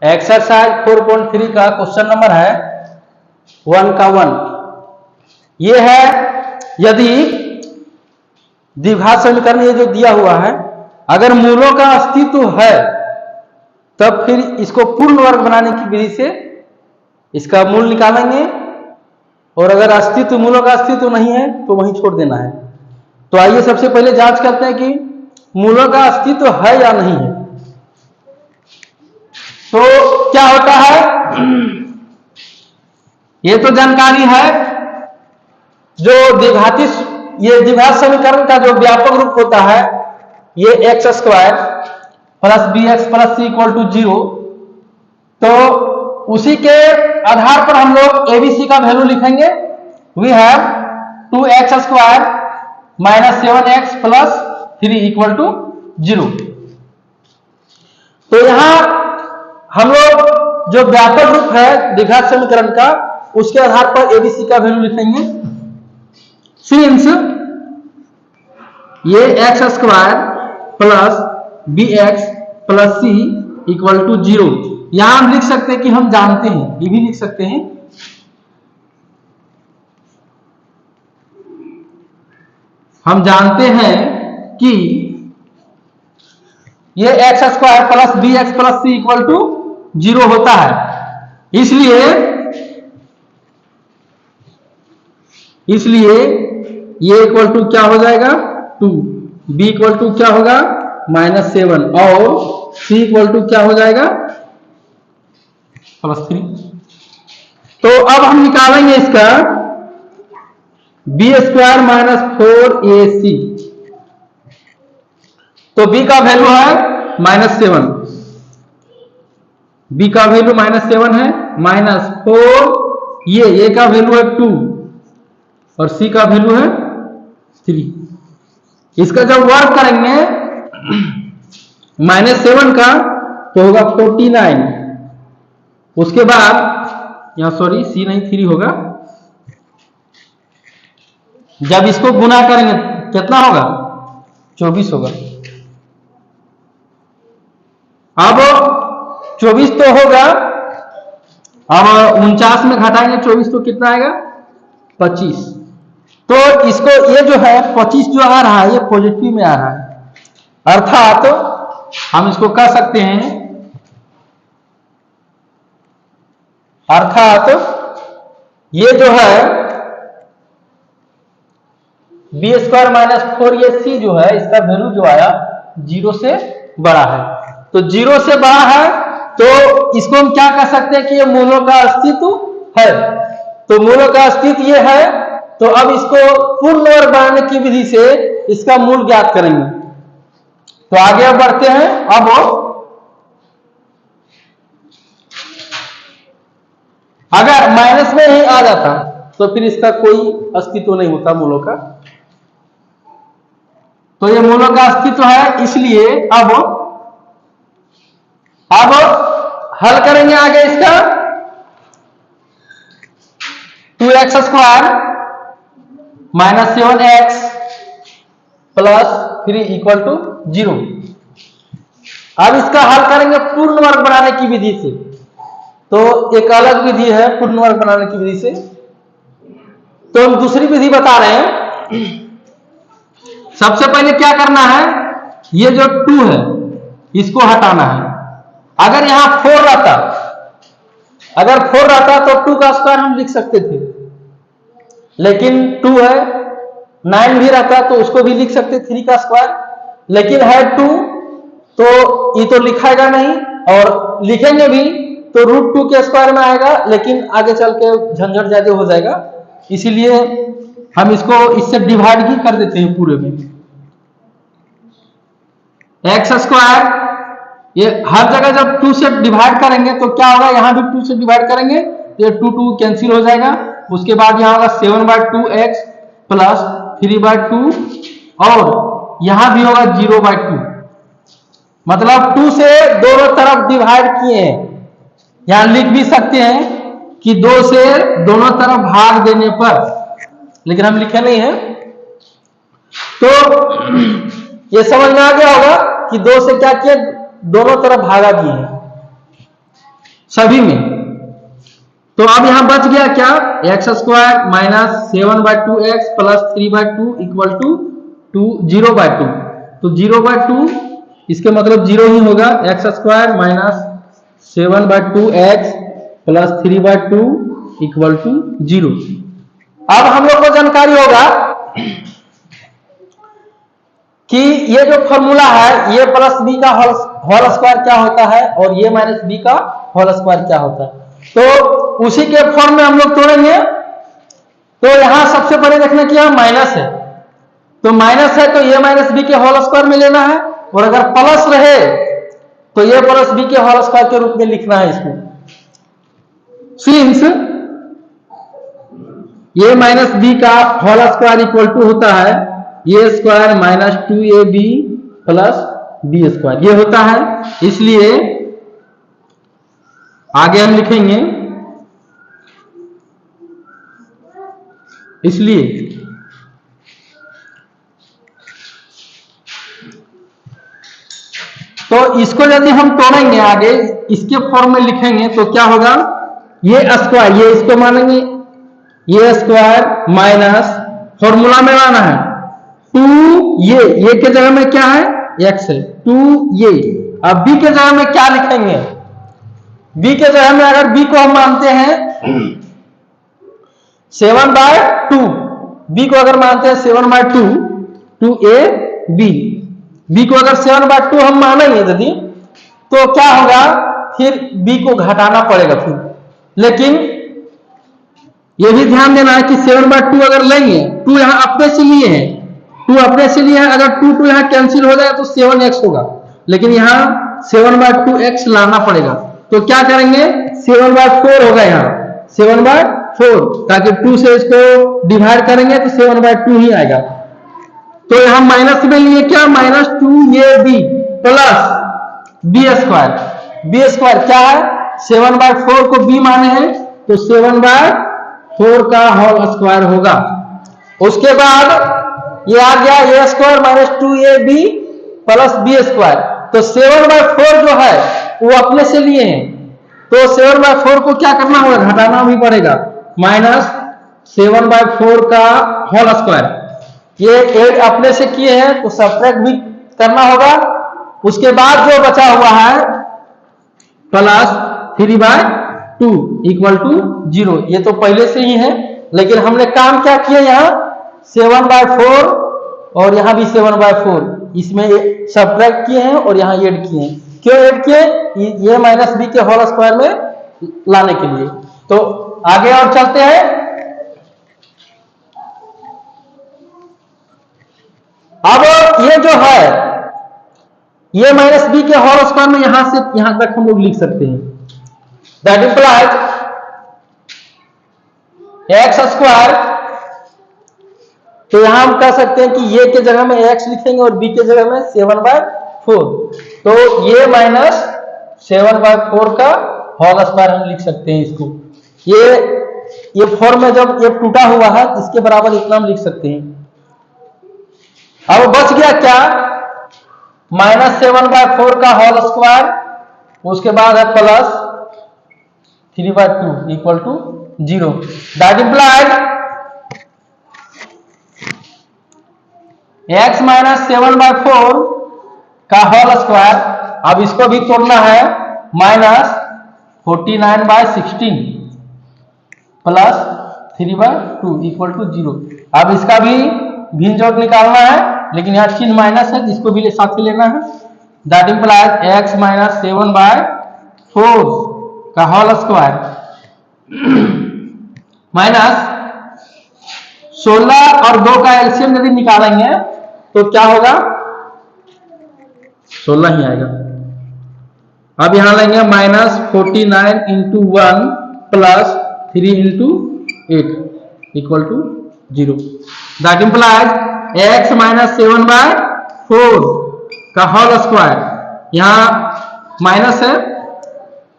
Exercise 4.3 का question number है 1 का 1। ये है यदि द्विघात समीकरण ये जो दिया हुआ है, अगर मूलों का अस्तित्व है तब फिर इसको पूर्ण वर्ग बनाने की विधि से इसका मूल निकालेंगे, और अगर अस्तित्व मूलों का अस्तित्व नहीं है तो वहीं छोड़ देना है। तो आइए सबसे पहले जांच करते हैं कि मूलों का अस्तित्व है या नहीं है। तो क्या होता है, ये तो जानकारी है जो ये द्विघात समीकरण का जो व्यापक रूप होता है ये x square plus b x plus c equal to 0। तो उसी के आधार पर हम लोग एबीसी का वैल्यू लिखेंगे। We have 2x square minus 7x plus 3 equal to 0। तो यहां हम लोग जो व्यापक रूप है द्विघात समीकरण का उसके आधार पर एबीसी का वैल्यू लिखेंगे। सिंस ये x square plus b x plus c equal to 0, यहां हम लिख सकते हैं कि हम जानते हैं, ये भी लिख सकते हैं। हम जानते हैं कि ये x square plus b x plus c equal to 0 होता है। इसलिए ये इक्वल टू क्या हो जाएगा 2, बी इक्वल टू क्या होगा -7 और सी इक्वल टू क्या हो जाएगा +3। तो अब हम निकालेंगे इसका बी स्क्वायर माइनस 4ac। तो बी का वैल्यू है -7, बी का वैल्यू -7 है, -4 ये का वैल्यू है 2 और सी का वैल्यू है 3। इसका जब वर्क करेंगे -7 का तो होगा 49, उसके बाद यहां सॉरी सी नहीं 3 होगा। जब इसको गुना करेंगे कितना होगा 24 होगा। अब 24 तो होगा, अब 49 में घटाएंगे 24 तो कितना आएगा 25। तो इसको ये जो है 25 जो आ रहा है ये पॉजिटिव में आ रहा है, अर्थात हम इसको कह सकते हैं, अर्थात ये जो है बी स्क्वायर माइनस 4ac जो है इसका वैल्यू जो आया 0 से बड़ा है। तो 0 से बड़ा है तो इसको हम क्या कह सकते हैं कि ये मूलों का अस्तित्व है। तो मूलों का अस्तित्व ये है, तो अब इसको पूर्ण वर्ग बनाने की विधि से इसका मूल ज्ञात करेंगे। तो आगे बढ़ते हैं। अब अगर माइनस में ही आ जाता तो फिर इसका कोई अस्तित्व नहीं होता मूलों का। तो ये मूलों का अस्तित्व है, इसलिए अब हल करेंगे आगे इसका 2x square minus 7x plus 3 equal to 0। अब इसका हल करेंगे पूर्ण वर्ग बनाने की विधि से। तो एक अलग विधि है पूर्ण वर्ग बनाने की विधि से, तो हम दूसरी विधि बता रहे हैं। सबसे पहले क्या करना है, ये जो 2 है इसको हटाना है। अगर यहां 4 रहता, अगर 4 रहता तो 2 का स्क्वायर हम लिख सकते थे, लेकिन 2 है। 9 भी रहता तो उसको भी लिख सकते 3 का स्क्वायर, लेकिन है 2 तो ये तो लिखाएगा नहीं, और लिखेंगे भी तो √2 के स्क्वायर में आएगा, लेकिन आगे चल के झंझट ज्यादा हो जाएगा। इसीलिए हम इसको इससे डिवाइड ही कर देते हैं पूरे में। एक्स स्क्वायर ये हर जगह जब 2 से डिवाइड करेंगे तो क्या होगा, यहां भी 2 से डिवाइड करेंगे तो ये 2 कैंसिल हो जाएगा। उसके बाद यहां होगा 7/2x प्लस 3/2 और यहां भी होगा 0/2। मतलब 2 से दोनों तरफ डिवाइड किए हैं। यहां लिख भी सकते हैं कि 2 से दोनों तरफ भाग देने पर, लेकिन हम लिखे नहीं है। तो ये समझ में आ गया होगा कि 2 से क्या किया, दोनों तरफ भागा दिए हैं। सभी में। तो अब यहां बच गया क्या, x square minus 7/2 x plus 3/2 equal to 0/2। तो 0/2 इसके मतलब 0 ही होगा, x square minus 7/2 x plus 3/2 equal to 0। अब हम लोग को जानकारी होगा कि ये जो फॉर्मूला है, ये प्लस बी का होल स्क्वायर क्या होता है और ये माइनस बी का होल स्क्वायर क्या होता है, तो उसी के फॉर्म में हम लोग तोड़ेंगे। तो यहां सबसे पहले देखना कि यहां माइनस है, तो माइनस है तो ये माइनस बी के होल स्क्वायर में लेना है, और अगर प्लस रहे तो ये प्लस बी के होल स्क्वायर के रूप में लिखना है इसको। सिंस ये माइनस बी का होल स्क्वायर इक्वल टू होता है A square minus 2ab plus B square, ये होता है। इसलिए आगे हम लिखेंगे, इसलिए तो इसको यदि हम तोड़ेंगे आगे इसके फॉर्म में लिखेंगे तो क्या होगा, ये स्क्वायर, ये इसको मानेंगे ये स्क्वायर माइनस फॉर्मूला में लाना है 2 ये के जगह में क्या है, x है, 2 ये। अब b के जगह में क्या लिखेंगे, b के जगह में अगर b को हम मानते हैं 7/2, b को अगर मानते हैं 7/2 2ab, b को अगर 7/2 हम मानेंगे यदि, तो क्या होगा, फिर b को घटाना पड़ेगा फिर। लेकिन यह भी ध्यान देना है कि 7/2 अगर लेंगे, 2 यहां अपने से लिए हैं, 2 अपने से लिए हैं, अगर 2 यहां कैंसिल हो जाए तो 7x होगा, लेकिन यहां 7/2x लाना पड़ेगा। तो क्या करेंगे, 7/4 होगा, यहां 7/4, ताकि 2 से इसको डिवाइड करेंगे तो 7/2 ही आएगा। तो यहां माइनस में लिए क्या, minus 2ab plus B square, b square क्या है, 7/4 को b माने हैं तो 7/4 का होल स्क्वायर होगा। उसके बाद ये आ गया a square minus 2ab plus B square, तो 7/4 जो है वो अपने से लिए हैं, तो 7/4 को क्या करना होगा, घटाना भी पड़ेगा, माइनस 7/4 का होल स्क्वायर। ये 8 अपने से किए हैं तो सब्ट्रैक्ट भी करना होगा। उसके बाद जो बचा हुआ है प्लस 3/2 इक्वल टू 0, ये तो पहले से ही है, लेकिन हमने काम क्या किया, यहाँ 7/4 और यहाँ भी 7/4, इसमें सब्ट्रैक्ट किए हैं और यहाँ ऐड किए हैं। क्यों ऐड किए, ये माइनस बी के होल स्क्वायर में लाने के लिए। तो आगे और चलते हैं। अब ये जो है, ये माइनस बी के होल स्क्वायर में यहां से यहां तक हम लोग लिख सकते हैं, दैट इंप्लाइज एक्स स्क्वायर। तो यहां हम कह सकते हैं कि ये के जगह में x लिखेंगे और b के जगह में 7/4, तो ये माइनस 7/4 का होल स्क्वायर हम लिख सकते हैं इसको। ये फॉर्म में जब ये टूटा हुआ है इसके बराबर इतना हम लिख सकते हैं। अब बच गया क्या, माइनस 7/4 का होल स्क्वायर, उसके बाद है plus 3/2 equal to 0, that implied x minus 7/4 का होल स्क्वायर। अब इसको भी तोड़ना है, माइनस 49/16 प्लस 3/2 इक्वल टू 0। अब इसका भी भिन्न जोड़ निकालना है, लेकिन यहाँ चिन्ह माइनस है, इसको भी साथ में लेना है, दैट इंप्लाइज x माइनस 7/4 का होल स्क्वायर माइनस 16 और 2 का एलसीएम यदि निकालेंगे तो क्या होगा, 16 ही आएगा। अब यहां लेंगे minus 49 into 1 plus 3 into 8 equal to 0, that implies x minus 7/4 का होल स्क्वायर। यहां माइनस है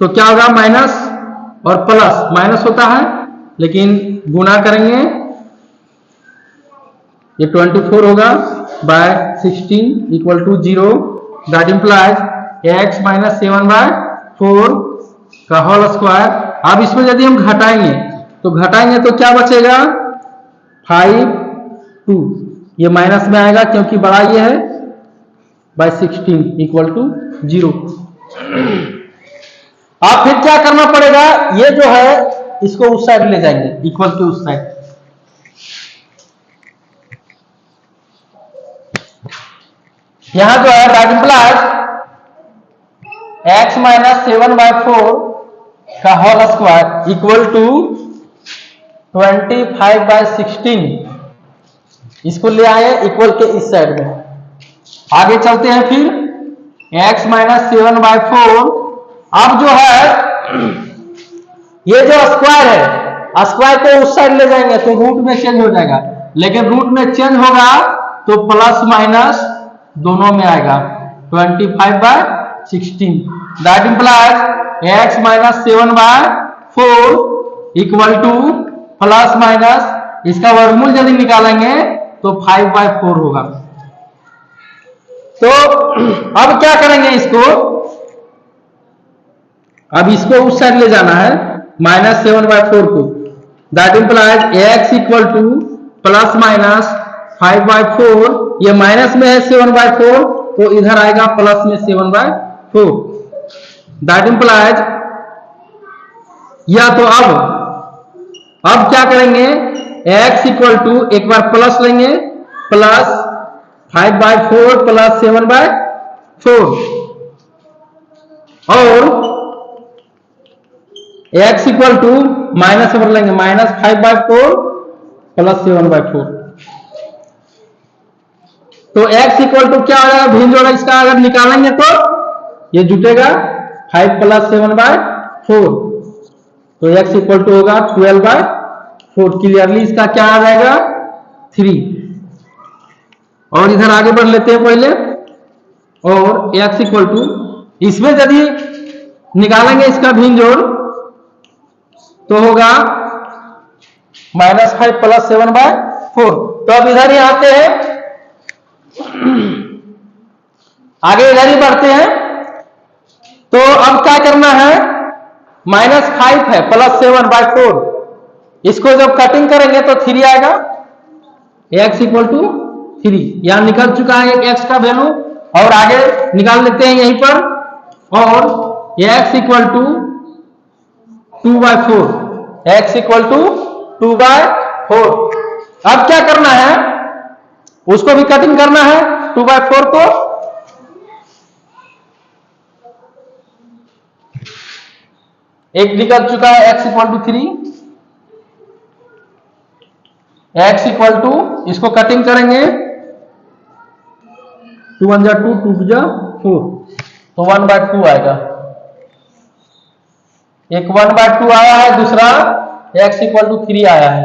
तो क्या होगा, माइनस और प्लस माइनस होता है, लेकिन गुणा करेंगे ये 24 होगा by 16 equal to 0, that implies x minus 7/4 का होल स्क्वायर। अब इसमें यदि हम घटाएंगे तो क्या बचेगा 5 2, ये माइनस में आएगा क्योंकि बड़ा ये है बाय 16 इक्वल टू 0। अब फिर क्या करना पड़ेगा, ये जो है इसको उस साइड ले जाएंगे, इक्वल टू उस साइड। यहां जो है दैट इंप्लाइज x माइनस 7/4 का होल स्क्वायर इक्वल टू 25/16, इसको ले आए इक्वल के इस साइड में। आगे चलते हैं फिर x माइनस 7/4। अब जो है ये जो स्क्वायर है, स्क्वायर को उस साइड ले जाएंगे तो रूट में चेंज हो जाएगा, लेकिन रूट में चेंज होगा तो प्लस माइनस दोनों में आएगा 25/16। That implies x minus 7/4 equal two plus minus, इसका वर्गमूल यदि निकालेंगे तो 5/4 होगा। तो अब क्या करेंगे इसको, अब इसको उस साइड ले जाना है माइनस 7/4 को। That implies x equal two plus minus 5/4, ये माइनस में है 7/4 तो इधर आएगा प्लस में 7/4। दैट इंप्लाइज या तो अब क्या करेंगे, x इक्वल टू एक बार प्लस लेंगे, प्लस 5/4 प्लस 7/4 और x इक्वल टू माइनस पर लेंगे, माइनस 5/4 प्लस 7/4। तो x इक्वल टू क्या हो जाएगा, भिन्न जोड़ा इसका अगर निकालेंगे तो ये जुटेगा 5 प्लस 7/4, तो x इक्वल टू होगा 12/4। क्लियरली इसका क्या आ जाएगा 3। और इधर आगे बढ़ लेते हैं पहले, और x इक्वल टू इसमें यदि निकालेंगे इसका भिन्न जोड़ तो होगा -5 प्लस 7/4। तो अब इधर ही आते हैं, आगे इधर ही बढ़ते हैं। तो अब क्या करना है, -5 है प्लस 7/4, इसको जब कटिंग करेंगे तो 3 आएगा, x इक्वल टू 3। यहां निकल चुका है एक x का वैल्यू, और आगे निकाल लेते हैं यहीं पर, और x equal to 2/4, x equal to 2/4। अब क्या करना है, उसको भी कटिंग करना है 2/4 को। एक निकल चुका है x equal to 3, x equal to इसको कटिंग करेंगे 2 1 2 2 4, तो 1/2 आएगा। एक 1/2 आया है, दूसरा x इक्वल टू 3 आया है।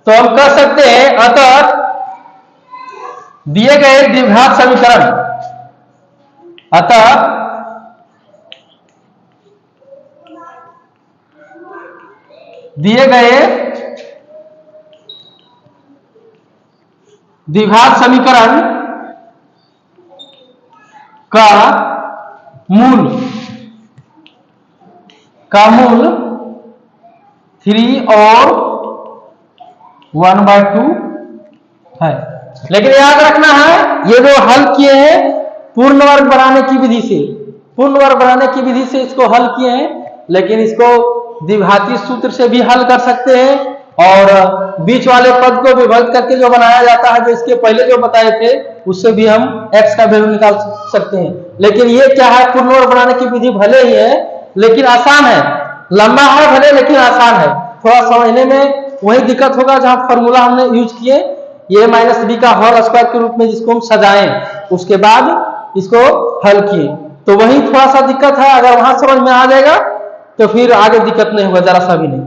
तो हम कह सकते हैं अतः दिए गए द्विघात समीकरण, अतः दिए गए द्विघात समीकरण का मूल 3 और 1/2 है। लेकिन याद रखना है, ये जो हल किए हैं पूर्ण वर्ग बनाने की विधि से, पूर्ण वर्ग बनाने की विधि से इसको हल किए हैं, लेकिन इसको द्विघाती सूत्र से भी हल कर सकते हैं, और बीच वाले पद को विभक्त करके जो बनाया जाता है, जो इसके पहले जो बताए थे, उससे भी हम x का वैल्यू निकाल सकते हैं। लेकिन ये क्या है, पूर्ण वर्ग बनाने की विधि भले ही है लेकिन आसान है, लंबा है भले लेकिन आसान है। थोड़ा समझने में वही दिक्कत होगा जहां फॉर्मूला हमने यूज किए a माइनस बी का होल स्क्वायर के रूप में, जिसको हम सजाएं उसके बाद इसको हल किए, तो वही थोड़ा सा दिक्कत है। अगर वहां समझ में आ जाएगा तो फिर आगे दिक्कत नहीं होगा, जरा सा भी नहीं।